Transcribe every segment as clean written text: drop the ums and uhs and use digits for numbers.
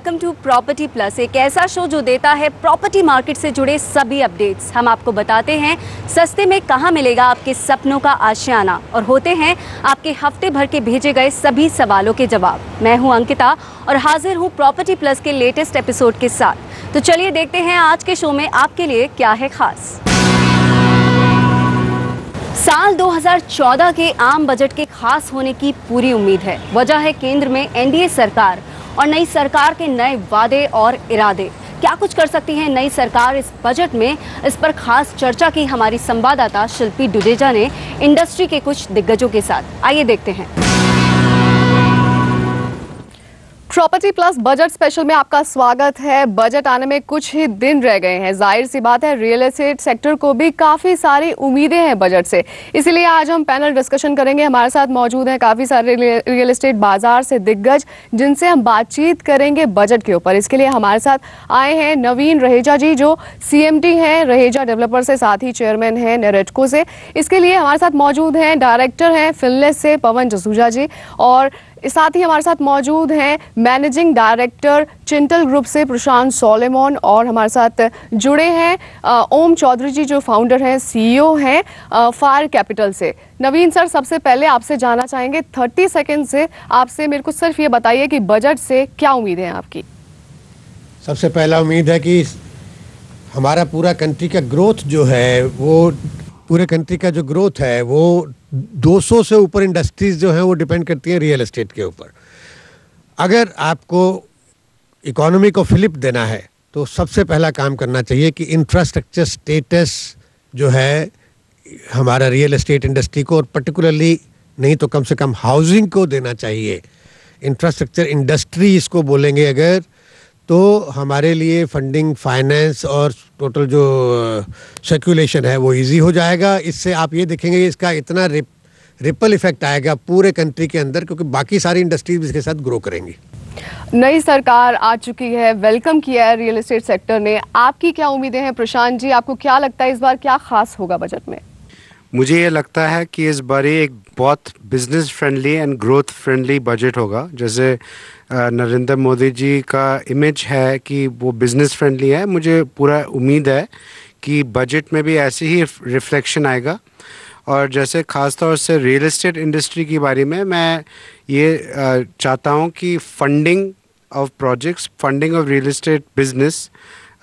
Welcome to property plus, एक ऐसा show जो देता है प्रॉपर्टी मार्केट से जुड़े सभी अपडेट्स। हम आपको बताते हैं सस्ते में कहां मिलेगा आपके सपनों का आशियाना और होते हैं आपके हफ्ते भर के भेजे गए सभी सवालों के जवाब। मैं हूं अंकिता और हाजिर हूं प्रॉपर्टी प्लस के लेटेस्ट एपिसोड के साथ। तो चलिए देखते हैं आज के शो में आपके लिए क्या है खास। साल 2014 के आम बजट के खास होने की पूरी उम्मीद है। वजह है केंद्र में एनडीए सरकार और नई सरकार के नए वादे और इरादे। क्या कुछ कर सकती है नई सरकार इस बजट में, इस पर खास चर्चा की हमारी संवाददाता शिल्पी डुडेजा ने इंडस्ट्री के कुछ दिग्गजों के साथ। आइए देखते हैं। प्रॉपर्टी प्लस बजट स्पेशल में आपका स्वागत है। बजट आने में कुछ ही दिन रह गए हैं। जाहिर सी बात है रियल एस्टेट सेक्टर को भी काफ़ी सारी उम्मीदें हैं बजट से, इसीलिए आज हम पैनल डिस्कशन करेंगे। हमारे साथ मौजूद हैं काफ़ी सारे रियल एस्टेट बाजार से दिग्गज, जिनसे हम बातचीत करेंगे बजट के ऊपर। इसके लिए हमारे साथ आए हैं नवीन रहेजा जी, जो CMD हैं रहेजा डेवलपर से, साथ ही चेयरमैन हैं नेरेटको से। इसके लिए हमारे साथ मौजूद हैं डायरेक्टर हैं फिनलेस से पवन जसूजा जी, और साथ ही हमारे साथ मौजूद हैं मैनेजिंग डायरेक्टर चिंटल ग्रुप से प्रशांत सोलेमन, और हमारे साथ जुड़े हैं ओम चौधरी जी, जो फाउंडर हैं CEO हैं फायर कैपिटल से। नवीन सर, सबसे पहले आपसे जानना चाहेंगे 30 सेकंड से आपसे मेरे को सिर्फ ये बताइए कि बजट से क्या उम्मीद है आपकी। सबसे पहला उम्मीद है कि हमारा पूरा कंट्री का ग्रोथ जो है, वो पूरे कंट्री का जो ग्रोथ है वो 200 से ऊपर इंडस्ट्रीज जो हैं वो डिपेंड करती हैं रियल एस्टेट के ऊपर। अगर आपको इकोनॉमी को फ्लिप देना है तो सबसे पहला काम करना चाहिए कि इंफ्रास्ट्रक्चर स्टेटस जो है हमारा रियल एस्टेट इंडस्ट्री को, और पर्टिकुलरली नहीं तो कम से कम हाउसिंग को देना चाहिए। इंफ्रास्ट्रक्चर इंडस्ट्री इसको बोलेंगे अगर, तो हमारे लिए फंडिंग, फाइनेंस और टोटल जो सर्कुलेशन है वो इजी हो जाएगा। इससे आप ये देखेंगे इसका इतना रिपल इफेक्ट आएगा पूरे कंट्री के अंदर, क्योंकि बाकी सारी इंडस्ट्रीज इसके साथ ग्रो करेंगी। नई सरकार आ चुकी है, वेलकम किया है रियल एस्टेट सेक्टर ने। आपकी क्या उम्मीदें हैं प्रशांत जी? आपको क्या लगता है इस बार क्या खास होगा बजट में? मुझे ये लगता है कि इस बार एक बहुत business friendly and growth friendly budget होगा। जैसे नरेंद्र मोदी जी का इमेज है कि वो बिजनेस फ्रेंडली है, मुझे पूरा उम्मीद है कि बजट में भी ऐसे ही रिफ्लेक्शन आएगा। और जैसे ख़ास तौर से रियल एस्टेट इंडस्ट्री के बारे में मैं ये चाहता हूँ कि funding of projects, funding of real estate business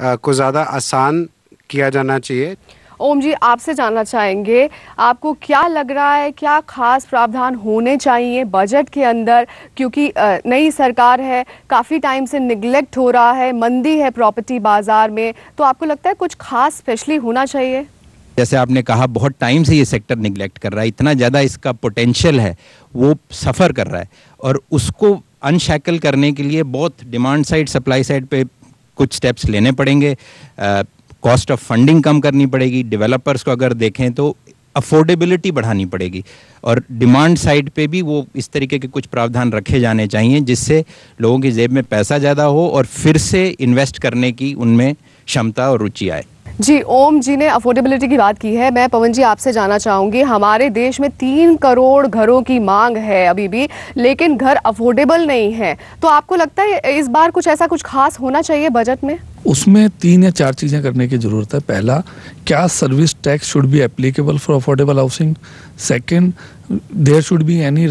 को ज़्यादा आसान किया जाना चाहिए। ओम जी, आपसे जानना चाहेंगे आपको क्या लग रहा है, क्या खास प्रावधान होने चाहिए बजट के अंदर, क्योंकि नई सरकार है, काफ़ी टाइम से निगलेक्ट हो रहा है, मंदी है प्रॉपर्टी बाजार में, तो आपको लगता है कुछ खास स्पेशली होना चाहिए? जैसे आपने कहा, बहुत टाइम से ये सेक्टर निगलेक्ट कर रहा है, इतना ज़्यादा इसका पोटेंशियल है, वो सफ़र कर रहा है, और उसको अनशैकल करने के लिए बहुत डिमांड साइड, सप्लाई साइड पे कुछ स्टेप्स लेने पड़ेंगे। कॉस्ट ऑफ फंडिंग कम करनी पड़ेगी। डेवलपर्स को अगर देखें तो अफोर्डेबिलिटी बढ़ानी पड़ेगी, और डिमांड साइड पे भी वो इस तरीके के कुछ प्रावधान रखे जाने चाहिए जिससे लोगों की जेब में पैसा ज़्यादा हो और फिर से इन्वेस्ट करने की उनमें क्षमता और रुचि आए। जी, ओम जी ने अफोर्डेबिलिटी की बात की है। मैं पवन जी आपसे जानना चाहूँगी, हमारे देश में 3 करोड़ घरों की मांग है अभी भी, लेकिन घर अफोर्डेबल नहीं है, तो आपको लगता है इस बार कुछ ऐसा कुछ खास होना चाहिए बजट में? उसमें 3 या 4 चीज़ें करने की ज़रूरत है। पहला, क्या service tax should be applicable for affordable housing. Second, there should be any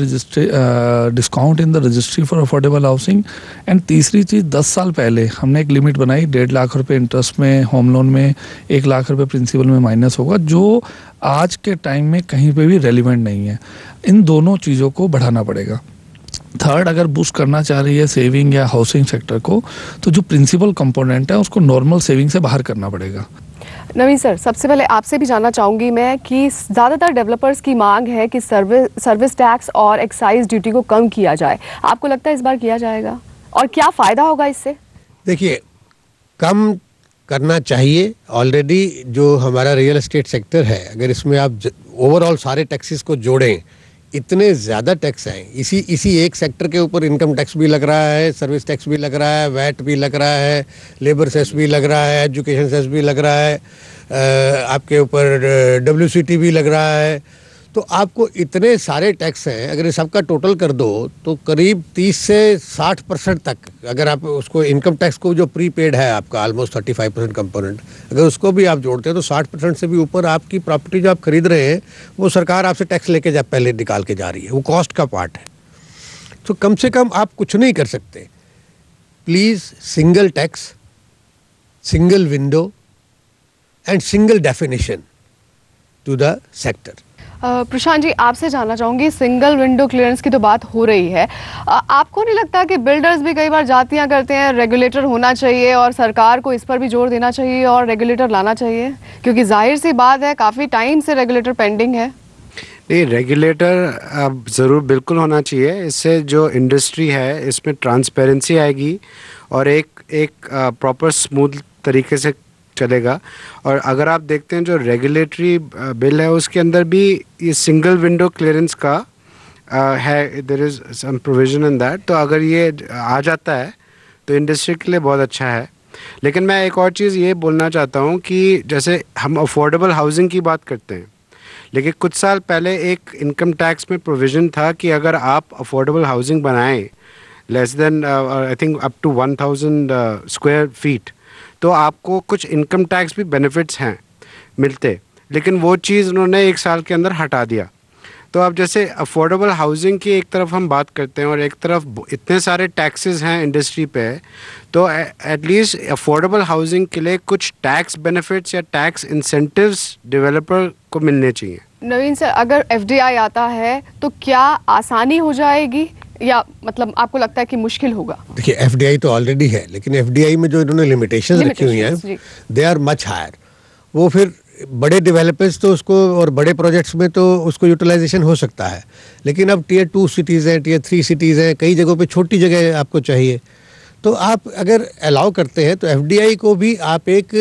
discount in the registry for affordable housing. And तीसरी चीज़, 10 साल पहले हमने एक लिमिट बनाई, 1.5 लाख रुपए इंटरेस्ट में होम लोन में, 1 लाख रुपए प्रिंसिपल में माइनस होगा, जो आज के टाइम में कहीं पे भी रेलिवेंट नहीं है। इन दोनों चीज़ों को बढ़ाना पड़ेगा। थर्ड, अगर बूस्ट करना चाह रही है सेविंग या हाउसिंग सेक्टर को, तो जो प्रिंसिपल कंपोनेंट है उसको नॉर्मल सेविंग से बाहर करना पड़ेगा। नवीन सर, सबसे पहले आपसे भी जानना चाहूँगी मैं कि ज़्यादातर डेवलपर्स की मांग है कि सर्विस टैक्स और एक्साइज ड्यूटी को कम किया जाए। आपको लगता है इस बार किया जाएगा, और क्या फ़ायदा होगा इससे? देखिए, कम करना चाहिए। ऑलरेडी जो हमारा रियल एस्टेट सेक्टर है, अगर इसमें आप ओवरऑल सारे टैक्सेस को जोड़ें, इतने ज़्यादा टैक्स हैं। इसी एक सेक्टर के ऊपर इनकम टैक्स भी लग रहा है, सर्विस टैक्स भी लग रहा है, वैट भी लग रहा है, लेबर सेस भी लग रहा है, एजुकेशन सेस भी लग रहा है, आपके ऊपर WCT भी लग रहा है। तो आपको इतने सारे टैक्स हैं, अगर ये सबका टोटल कर दो तो करीब 30 से 60% तक, अगर आप उसको इनकम टैक्स को जो प्रीपेड है आपका ऑलमोस्ट 35% कंपोनेंट, अगर उसको भी आप जोड़ते हैं तो 60% से भी ऊपर आपकी प्रॉपर्टी जो आप खरीद रहे हैं वो सरकार आपसे टैक्स लेके जा पहले निकाल के जा रही है, वो कॉस्ट का पार्ट है। तो कम से कम आप कुछ नहीं कर सकते, please single tax, single window and single definition to the sector. Prashant ji, आपसे जानना चाहूंगी, सिंगल विंडो क्लियरेंस की तो बात हो रही है, आपको नहीं लगता कि बिल्डर्स भी कई बार जातियां करते हैं, रेगुलेटर होना चाहिए और सरकार को इस पर भी जोर देना चाहिए और रेगुलेटर लाना चाहिए, क्योंकि जाहिर सी बात है काफ़ी टाइम से रेगुलेटर पेंडिंग है। नहीं, रेगुलेटर अब ज़रूर बिल्कुल होना चाहिए। इससे जो इंडस्ट्री है इसमें ट्रांसपेरेंसी आएगी और एक प्रॉपर स्मूथ तरीके से चलेगा। और अगर आप देखते हैं जो रेगुलेटरी बिल है उसके अंदर भी ये सिंगल विंडो क्लियरेंस का है, there is some provision in that. तो अगर ये आ जाता है तो इंडस्ट्री के लिए बहुत अच्छा है। लेकिन मैं एक और चीज़ ये बोलना चाहता हूँ कि जैसे हम अफोर्डेबल हाउसिंग की बात करते हैं, लेकिन कुछ साल पहले एक इनकम टैक्स में प्रोविज़न था कि अगर आप अफोर्डेबल हाउसिंग बनाएं less than I think up to 1000 square feet, तो आपको कुछ इनकम टैक्स भी बेनिफिट्स हैं मिलते, लेकिन वो चीज़ उन्होंने एक साल के अंदर हटा दिया। तो अब जैसे अफोर्डेबल हाउसिंग की एक तरफ हम बात करते हैं और एक तरफ इतने सारे टैक्सेस हैं इंडस्ट्री पे, तो एटलीस्ट अफोर्डेबल हाउसिंग के लिए कुछ टैक्स बेनिफिट्स या टैक्स इंसेंटिव्स डेवलपर को मिलने चाहिए। नवीन सर, अगर एफडीआई आता है तो क्या आसानी हो जाएगी या मतलब आपको लगता है कि मुश्किल होगा? देखिए, एफडीआई तो ऑलरेडी है, लेकिन एफडीआई में जो इन्होंने लिमिटेशंस रखी हुई हैं दे आर मच हायर। वो फिर बड़े डेवलपर्स तो उसको और बड़े प्रोजेक्ट्स में तो उसको यूटिलाइजेशन हो सकता है, लेकिन अब टियर 2 सिटीज़ हैं, टियर 3 सिटीज़ हैं, कई जगहों पे छोटी जगह आपको चाहिए, तो आप अगर अलाउ करते हैं तो एफडीआई को भी आप एक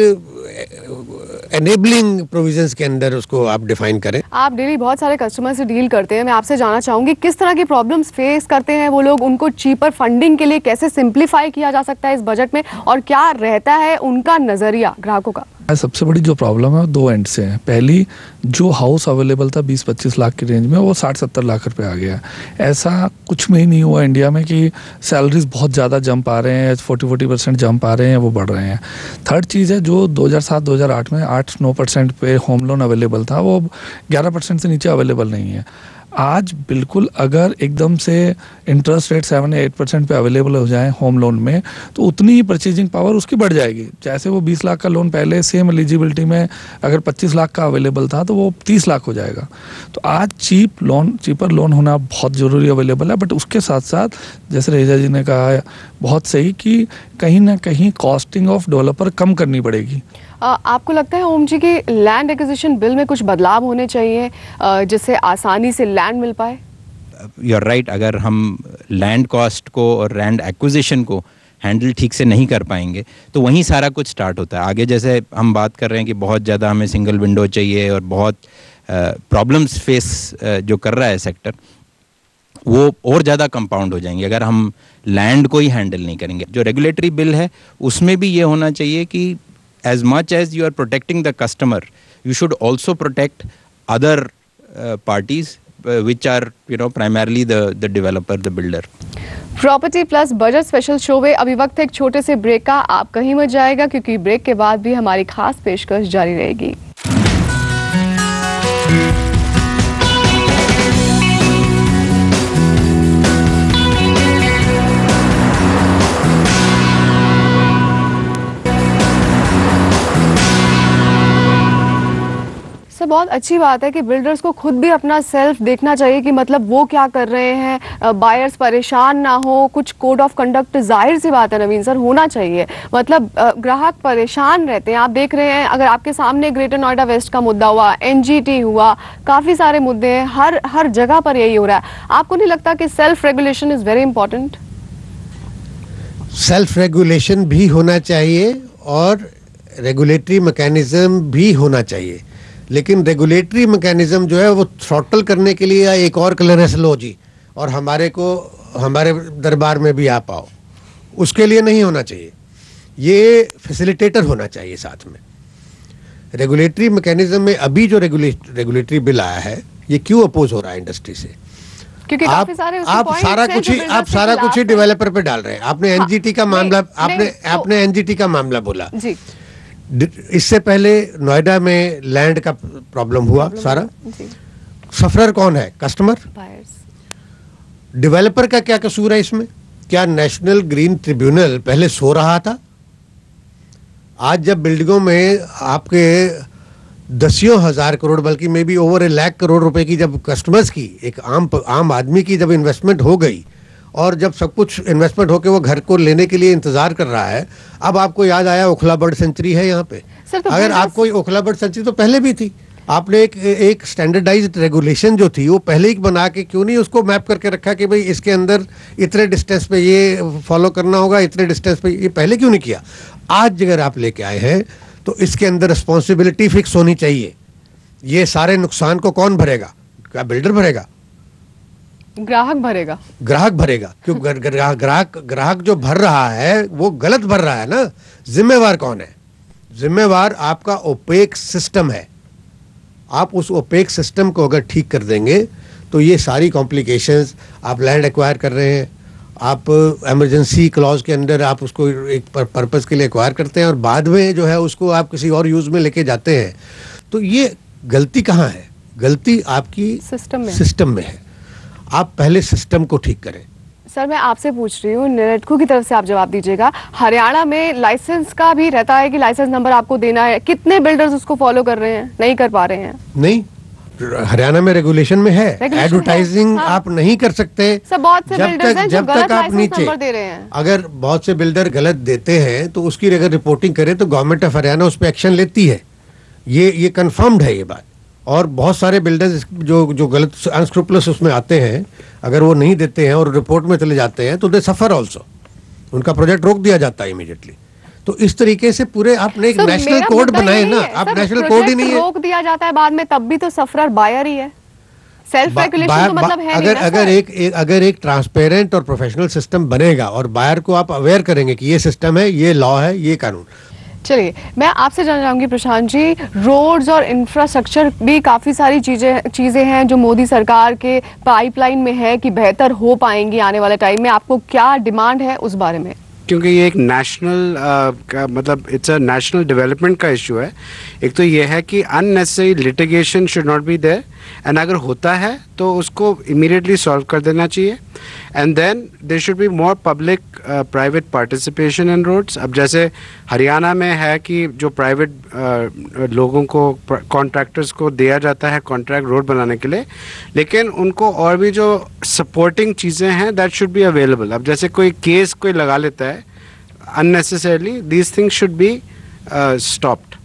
एनेबलिंग प्रोविजंस के अंदर उसको आप डिफाइन करें। आप डेली बहुत सारे कस्टमर से डील करते हैं, मैं आपसे जानना चाहूंगी किस तरह की प्रॉब्लम्स फेस करते हैं वो लोग, उनको चीपर फंडिंग के लिए कैसे सिंप्लीफाई किया जा सकता है इस बजट में, और क्या रहता है उनका नजरिया ग्राहकों का? सबसे बड़ी जो प्रॉब्लम है वो 2 एंड से है। पहली, जो हाउस अवेलेबल था 20-25 लाख की रेंज में, वो 60-70 लाख रुपए आ गया। ऐसा कुछ में ही नहीं हुआ इंडिया में कि सैलरीज बहुत ज़्यादा जंप आ रहे हैं, 40% जंप आ रहे हैं, वो बढ़ रहे हैं। थर्ड चीज़ है, जो 2007-2008 में 8-9% पे होम लोन अवेलेबल था, वो 11% से नीचे अवेलेबल नहीं है। आज बिल्कुल अगर एकदम से इंटरेस्ट रेट 7 या 8% पे अवेलेबल हो जाए होम लोन में, तो उतनी ही परचेजिंग पावर उसकी बढ़ जाएगी। जैसे वो 20 लाख का लोन पहले सेम एलिजिबिलिटी में अगर 25 लाख का अवेलेबल था तो वो 30 लाख हो जाएगा। तो आज चीपर लोन होना बहुत ज़रूरी अवेलेबल है। बट उसके साथ साथ जैसे रेजा जी ने कहा है बहुत सही कि कहीं ना कहीं कॉस्टिंग ऑफ डेवलपर कम करनी पड़ेगी। आपको लगता है ओम जी कि लैंड एक्विजिशन बिल में कुछ बदलाव होने चाहिए जिससे आसानी से लैंड मिल पाए? यू आर राइट, अगर हम लैंड कॉस्ट को और लैंड एक्विजिशन को हैंडल ठीक से नहीं कर पाएंगे तो वहीं सारा कुछ स्टार्ट होता है। आगे जैसे हम बात कर रहे हैं कि बहुत ज़्यादा हमें सिंगल विंडो चाहिए और बहुत प्रॉब्लम्स फेस जो कर रहा है सेक्टर, वो और ज़्यादा कंपाउंड हो जाएंगे अगर हम लैंड को ही हैंडल नहीं करेंगे। जो रेगुलेटरी बिल है उसमें भी ये होना चाहिए कि as much as you are protecting the customer, you should also protect other parties which are primarily the developer, the builder. Property plus budget special show में अभी वक्त है एक छोटे से ब्रेक का, आप कहीं मत जाएगा क्योंकि ब्रेक के बाद भी हमारी खास पेशकश जारी रहेगी। बहुत अच्छी बात है कि बिल्डर्स को खुद भी अपना सेल्फ देखना चाहिए कि मतलब वो क्या कर रहे हैं, बायर्स परेशान ना हो, कुछ कोड ऑफ कंडक्ट जाहिर सी बात है नवीन सर होना चाहिए। मतलब ग्राहक परेशान रहते हैं, आप देख रहे हैं अगर आपके सामने ग्रेटर नोएडा वेस्ट का मुद्दा हुआ, एनजीटी हुआ, काफ़ी सारे मुद्दे हैं, हर जगह पर यही हो रहा है। आपको नहीं लगता कि self regulation is very important? Self regulation भी होना चाहिए और रेगुलेटरी मैकेनिज्म भी होना चाहिए, लेकिन रेगुलेटरी मैकेनिज्म जो है वो थ्रॉटल करने के लिए एक और क्लियरेंस लो जी और हमारे दरबार में भी आ पाओ, उसके लिए नहीं होना चाहिए। ये फैसिलिटेटर होना चाहिए साथ में। रेगुलेटरी मैकेनिज्म में अभी जो रेगुलेटरी बिल आया है ये क्यों अपोज हो रहा है इंडस्ट्री से? क्योंकि काफी सारे उसके आप points सारा हैं कुछ जो ही builders आप के सारा कुछ ही खिलाफ हैं। डेवलपर पे डाल रहे हैं। आपने एनजीटी का मामला नहीं, आपने एनजीटी का मामला बोला। जी इससे पहले नोएडा में लैंड का प्रॉब्लम हुआ सारा। जी सफरर कौन है? कस्टमर। बायर्स डेवलपर का क्या कसूर है इसमें? क्या नेशनल ग्रीन ट्रिब्यूनल पहले सो रहा था? आज जब बिल्डिंगों में आपके दसियों हजार करोड़ बल्कि may be over 1 lakh crore रुपए की जब कस्टमर्स की एक आम आदमी की जब इन्वेस्टमेंट हो गई और जब सब कुछ इन्वेस्टमेंट होके वो घर को लेने के लिए इंतजार कर रहा है, अब आपको याद आया ओखला बर्ड सेंचुरी है यहाँ पे। सर, तो अगर builders- आपको ओखला बर्ड सेंचुरी तो पहले भी थी, आपने एक स्टैंडर्डाइज्ड रेगुलेशन जो थी वो पहले ही बना के क्यों नहीं उसको मैप करके रखा कि भाई इसके अंदर इतने डिस्टेंस पे ये फॉलो करना होगा, इतने डिस्टेंस पे ये पहले क्यों नहीं किया? आज अगर आप लेके आए हैं तो इसके अंदर रिस्पॉन्सिबिलिटी फिक्स होनी चाहिए। ये सारे नुकसान को कौन भरेगा? क्या बिल्डर भरेगा? ग्राहक भरेगा। ग्राहक भरेगा। क्यों? ग्राहक जो भर रहा है वो गलत भर रहा है ना। जिम्मेवार कौन है? जिम्मेवार आपका ओपेक सिस्टम है। आप उस ओपेक सिस्टम को अगर ठीक कर देंगे तो ये सारी कॉम्प्लिकेशंस, आप लैंड एक्वायर कर रहे हैं, आप इमरजेंसी क्लॉज के अंदर आप उसको एक पर्पस के लिए एक्वायर करते हैं और बाद में जो है उसको आप किसी और यूज में लेके जाते हैं, तो ये गलती कहाँ है? गलती आपकी सिस्टम में है। आप पहले सिस्टम को ठीक करें। सर मैं आपसे पूछ रही हूँ, नेटको की तरफ से आप जवाब दीजिएगा। हरियाणा में लाइसेंस का भी रहता है कि लाइसेंस नंबर आपको देना है, कितने बिल्डर्स उसको फॉलो कर रहे हैं? नहीं कर पा रहे हैं। नहीं, हरियाणा में रेगुलेशन में है, एडवर्टाइजिंग हाँ। आप नहीं कर सकते सर बहुत से बिल्डर्स हैं जो जब गलत तक आप लाइसेंस नीचे। नंबर दे रहे हैं। अगर बहुत से बिल्डर गलत देते हैं तो उसकी अगर रिपोर्टिंग करें तो गवर्नमेंट ऑफ हरियाणा उस पर एक्शन लेती है। ये कंफर्म्ड है ये बात। और बहुत सारे बिल्डर्स जो गलत अनस्क्रूपलस उसमें आते हैं, अगर वो नहीं देते हैं और रिपोर्ट में चले जाते हैं तो दे सफर ऑल्सो, उनका प्रोजेक्ट रोक दिया जाता है इमीडिएटली। तो इस तरीके से पूरे आपने एक नेशनल कोड बनाए ना, आप नेशनल कोड ही नहीं है। रोक दिया जाता है बाद में, तब भी तो सफरर बायर ही है। सेल्फ रेगुलेशन तो मतलब है नहीं ना। अगर एक ट्रांसपेरेंट और प्रोफेशनल सिस्टम बनेगा और बायर को आप अवेयर करेंगे कि ये सिस्टम है, ये लॉ है, ये कानून। चलिए मैं आपसे जानना चाहूंगी प्रशांत जी, रोड्स और इंफ्रास्ट्रक्चर भी काफी सारी चीजें हैं जो मोदी सरकार के पाइपलाइन में है कि बेहतर हो पाएंगी आने वाले टाइम में। आपको क्या डिमांड है उस बारे में? क्योंकि ये एक नेशनल का मतलब इट्स अ नेशनल डेवलपमेंट का इशू है। एक तो ये है कि unnecessary litigation should not be there, and अगर होता है तो उसको इमीडिएटली सॉल्व कर देना चाहिए। And then there should be more public private participation in roads. अब जैसे हरियाणा में है कि जो प्राइवेट लोगों को, कॉन्ट्रैक्टर्स को दिया जाता है कॉन्ट्रैक्ट रोड बनाने के लिए, लेकिन उनको और भी जो सपोर्टिंग चीज़ें हैं दैट शुड बी अवेलेबल। अब जैसे कोई केस कोई लगा लेता है unnecessarily, these things should be stopped.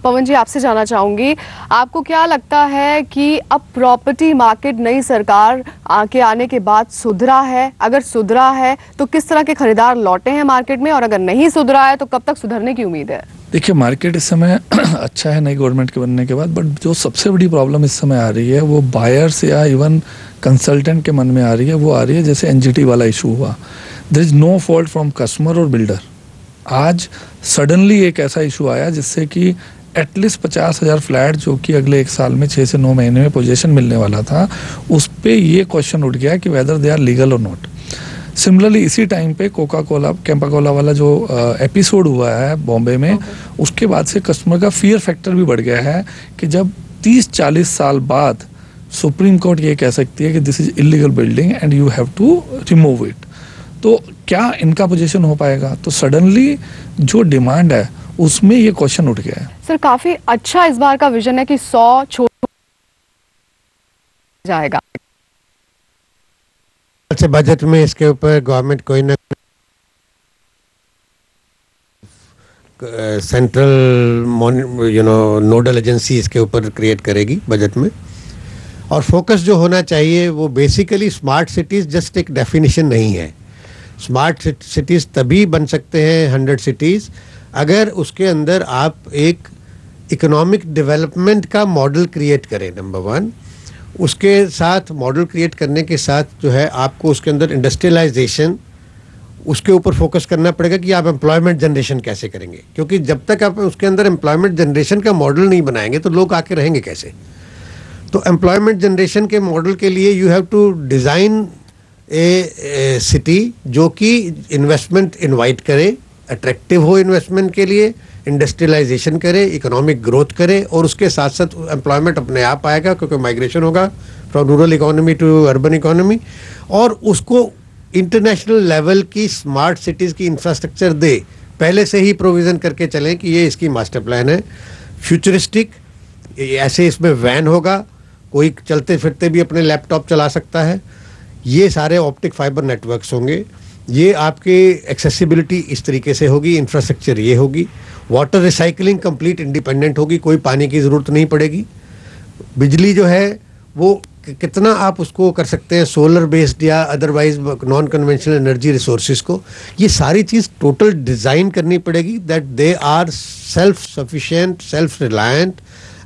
पवन जी आपसे जानना चाहूंगी, आपको क्या लगता है कि अब प्रॉपर्टी मार्केट नई सरकार के आने के बाद सुधरा है? अगर सुधरा है तो किस तरह के खरीदार लौटे हैं मार्केट में, और अगर नहीं सुधरा है तो कब तक सुधरने की उम्मीद है? देखिए मार्केट इस समय अच्छा है नई गवर्नमेंट के बनने के बाद, बट जो सबसे बड़ी प्रॉब्लम इस समय आ रही है वो बायर्स या इवन कंसल्टेंट के मन में आ रही है। वो आ रही है जैसे एनजीटी वाला इशू हुआ, there is no fault from customer और बिल्डर। आज सडनली एक ऐसा इशू आया जिससे कि एटलीस्ट 50,000 फ्लैट जो कि अगले 1 साल में 6 से 9 महीने में पोजीशन मिलने वाला था, उस पे ये क्वेश्चन उठ गया कि वेदर दे आर लीगल और नॉट। सिमिलरली इसी टाइम पे कैंपा कोला वाला जो एपिसोड हुआ है बॉम्बे में, उसके बाद से कस्टमर का फियर फैक्टर भी बढ़ गया है कि जब 30-40 साल बाद सुप्रीम कोर्ट ये कह सकती है कि this is illegal building and you have to remove it, तो क्या इनका पोजीशन हो पाएगा? तो सडनली जो डिमांड है उसमें ये क्वेश्चन उठ गया है। सर काफी अच्छा इस बार का विजन है कि 100 छोड़ जाएगा। अच्छा, बजट में इसके ऊपर गवर्नमेंट कोई ना सेंट्रल नोडल एजेंसी इसके ऊपर क्रिएट करेगी बजट में, और फोकस जो होना चाहिए वो बेसिकली स्मार्ट सिटीज जस्ट एक डेफिनेशन नहीं है। स्मार्ट सिटीज तभी बन सकते हैं 100 सिटीज अगर उसके अंदर आप एक इकोनॉमिक डेवलपमेंट का मॉडल क्रिएट करें, नंबर 1। उसके साथ मॉडल क्रिएट करने के साथ जो है आपको उसके अंदर इंडस्ट्रियलाइजेशन, उसके ऊपर फोकस करना पड़ेगा कि आप एम्प्लॉयमेंट जनरेशन कैसे करेंगे, क्योंकि जब तक आप उसके अंदर एम्प्लॉयमेंट जनरेशन का मॉडल नहीं बनाएंगे तो लोग आके रहेंगे कैसे। तो एम्प्लॉयमेंट जनरेशन के मॉडल के लिए you have to design a city जो कि इन्वेस्टमेंट इनवाइट करे, अट्रैक्टिव हो इन्वेस्टमेंट के लिए, इंडस्ट्रियलाइजेशन करे, इकोनॉमिक ग्रोथ करे, और उसके साथ साथ एम्प्लॉयमेंट अपने आप आएगा क्योंकि माइग्रेशन होगा from rural economy to urban economy, और उसको इंटरनेशनल लेवल की स्मार्ट सिटीज़ की इंफ्रास्ट्रक्चर दे, पहले से ही प्रोविज़न करके चलें कि ये इसकी मास्टर प्लान है। फ्यूचरिस्टिक, ऐसे इसमें वैन होगा, कोई चलते फिरते भी अपने लैपटॉप चला सकता है, ये सारे ऑप्टिक फाइबर नेटवर्क्स होंगे, ये आपके एक्सेसिबिलिटी इस तरीके से होगी, इंफ्रास्ट्रक्चर ये होगी, वाटर रिसाइकलिंग कंप्लीट इंडिपेंडेंट होगी, कोई पानी की ज़रूरत नहीं पड़ेगी, बिजली जो है वो कितना आप उसको कर सकते हैं सोलर बेस्ड या otherwise non conventional energy resources को, ये सारी चीज़ टोटल डिज़ाइन करनी पड़ेगी that they are self sufficient, self reliant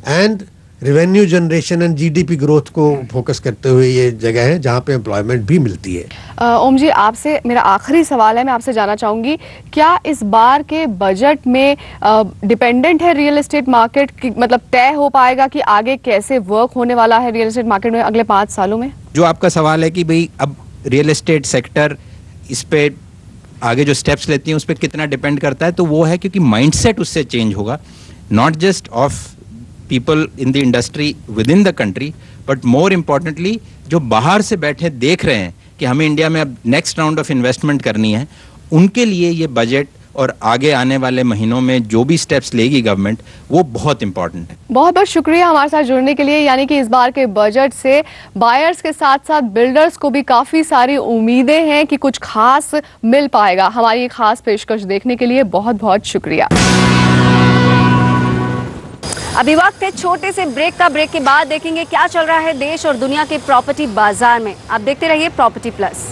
and revenue generation and GDP growth को फोकस करते हुए ये जगह है जहाँ पे एम्प्लॉयमेंट भी मिलती है। ओम जी, आपसे मेरा आखिरी सवाल है, मैं आपसे जानना चाहूँगी क्या इस बार के बजट में डिपेंडेंट है रियल एस्टेट मार्केट, मतलब तय हो पाएगा कि आगे कैसे वर्क होने वाला है रियल एस्टेट मार्केट में अगले 5 सालों में? जो आपका सवाल है कि भाई अब रियल एस्टेट सेक्टर इस पे आगे जो स्टेप्स लेती हैं उस पर कितना डिपेंड करता है, तो वो है क्योंकि माइंडसेट उससे चेंज होगा, not just of people in the industry within the country, but more importantly जो बाहर से बैठे देख रहे हैं कि हमें इंडिया में अब नेक्स्ट राउंड ऑफ इन्वेस्टमेंट करनी है, उनके लिए ये बजट और आगे आने वाले महीनों में जो भी स्टेप्स लेगी गवर्नमेंट वो बहुत इंपॉर्टेंट है। बहुत बहुत शुक्रिया हमारे साथ जुड़ने के लिए। यानी कि इस बार के बजट से बायर्स के साथ साथ बिल्डर्स को भी काफ़ी सारी उम्मीदें हैं कि कुछ खास मिल पाएगा। हमारी ये खास पेशकश देखने के लिए बहुत बहुत शुक्रिया। अभी वक्त है छोटे से ब्रेक का। ब्रेक के बाद देखेंगे क्या चल रहा है देश और दुनिया के प्रॉपर्टी बाजार में। आप देखते रहिए प्रॉपर्टी प्लस।